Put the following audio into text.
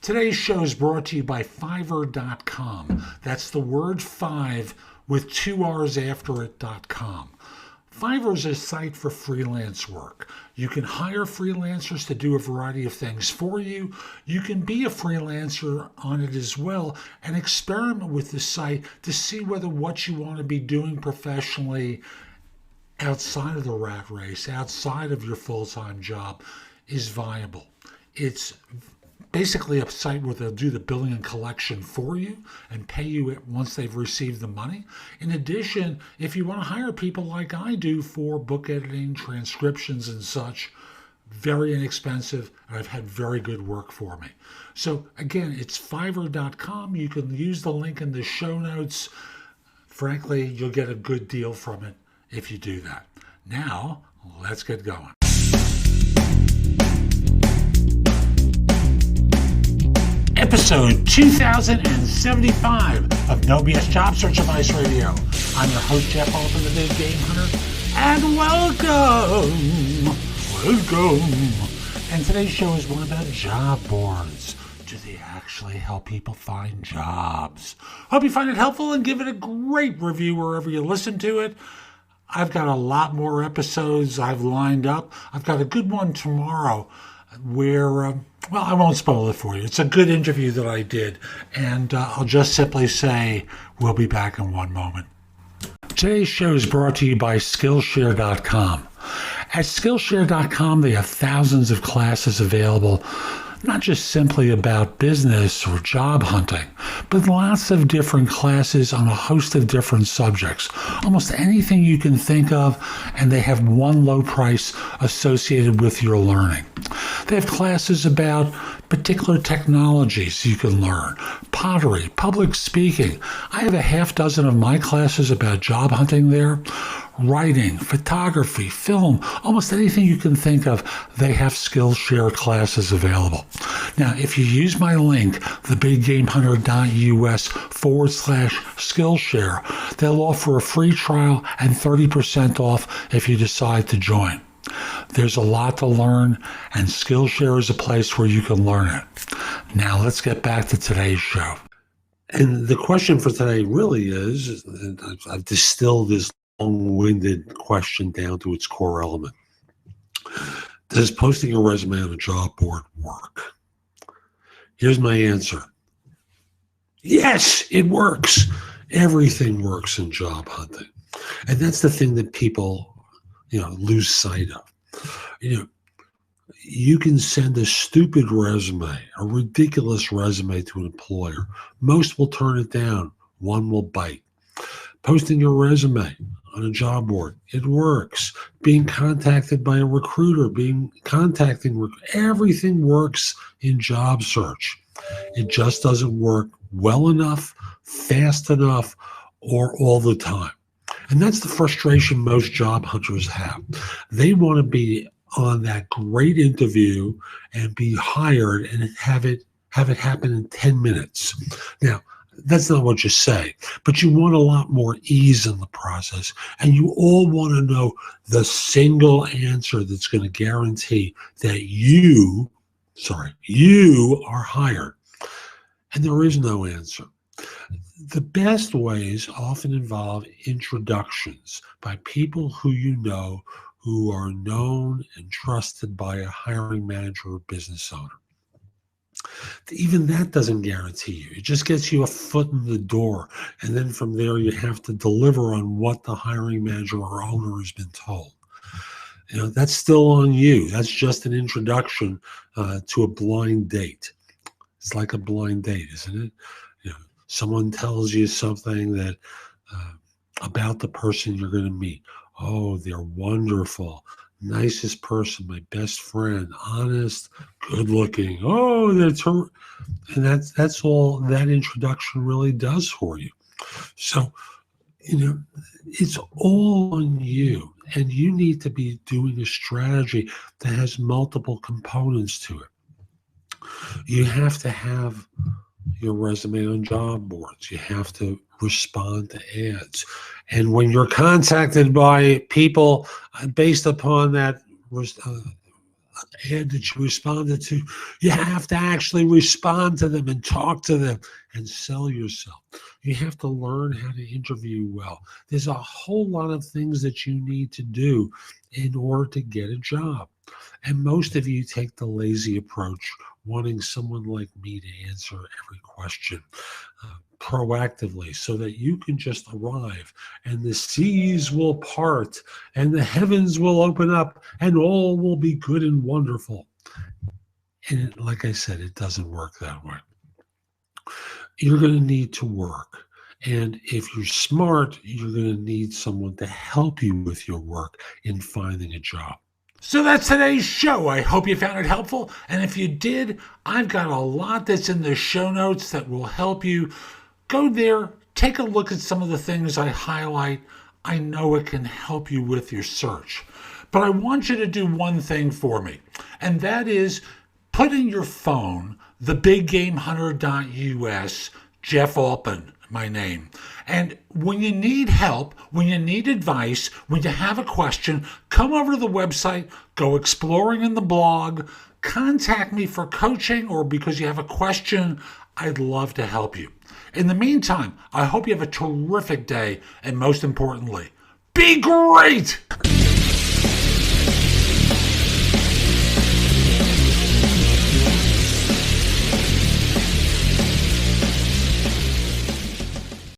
Today's show is brought to you by Fiverr.com. That's the word five with two R's after it.com. Fiverr is a site for freelance work. You can hire freelancers to do a variety of things for you. You can be a freelancer on it as well and experiment with the site to see whether what you want to be doing professionally outside of the rat race, outside of your full-time job, is viable. It's basically a site where they'll do the billing and collection for you and pay you it once they've received the money. In addition, if you want to hire people like I do for book editing, transcriptions and such, very inexpensive, and I've had very good work for me. So again, it's Fiverr.com. You can use the link in the show notes. Frankly, you'll get a good deal from it if you do that. Now, let's get going. Episode 2075 of No BS Job Search Advice Radio. I'm your host, Jeff Altman, the Big Game Hunter, and welcome. And today's show is one about job boards. Do they actually help people find jobs? Hope you find it helpful and give it a great review wherever you listen to it. I've got a lot more episodes I've lined up. I've got a good one tomorrow where, I won't spoil it for you. It's a good interview that I did, and I'll just simply say we'll be back in one moment. Today's show is brought to you by Skillshare.com. At Skillshare.com, they have thousands of classes available, not just simply about business or job hunting, but lots of different classes on a host of different subjects. Almost anything you can think of, and they have one low price associated with your learning. They have classes about particular technologies you can learn, pottery, public speaking. I have a half dozen of my classes about job hunting there. Writing, photography, film, almost anything you can think of, they have Skillshare classes available. Now, if you use my link, thebiggameHunter.us/Skillshare, they'll offer a free trial and 30% off if you decide to join. There's a lot to learn, and Skillshare is a place where you can learn it. Now, let's get back to today's show. And the question for today really is, I've distilled this long-winded question down to its core element. Does posting a resume on a job board work? Here's my answer. Yes, it works. Everything works in job hunting. And that's the thing that people, lose sight of. You can send a stupid resume, a ridiculous resume to an employer. Most will turn it down. One will bite. Posting your resume on a job board, it works. Being contacted by a recruiter, everything works in job search. It just doesn't work well enough, fast enough, or all the time. And that's the frustration most job hunters have. They want to be on that great interview and be hired and have it happen in 10 minutes. Now, that's not what you say, but you want a lot more ease in the process, and you all want to know the single answer that's going to guarantee that you are hired. And there is no answer. The best ways often involve introductions by people who you know, who are known and trusted by a hiring manager or business owner. Even that doesn't guarantee you. It just gets you a foot in the door. And then from there, you have to deliver on what the hiring manager or owner has been told. That's still on you. That's just an introduction to a blind date. It's like a blind date, isn't it? Someone tells you something that about the person you're going to meet. Oh, they're wonderful. Nicest person, my best friend, honest, good looking. Oh, and that's all that introduction really does for you. So, it's all on you, and you need to be doing a strategy that has multiple components to it. You have to have your resume on job boards. You have to respond to ads. And when you're contacted by people based upon that ad that you responded to, you have to actually respond to them and talk to them and sell yourself. You have to learn how to interview well. There's a whole lot of things that you need to do in order to get a job. And most of you take the lazy approach, wanting someone like me to answer every question proactively so that you can just arrive and the seas will part and the heavens will open up and all will be good and wonderful. And like I said, it doesn't work that way. You're going to need to work. And if you're smart, you're going to need someone to help you with your work in finding a job. So that's today's show. I hope you found it helpful. And if you did, I've got a lot that's in the show notes that will help you. Go there, take a look at some of the things I highlight. I know it can help you with your search. But I want you to do one thing for me, and that is put in your phone thebiggamehunter.us, Jeff Altman, my name. And when you need help, when you need advice, when you have a question, come over to the website, go exploring in the blog, contact me for coaching or because you have a question. I'd love to help you. In the meantime, I hope you have a terrific day, and most importantly, be great!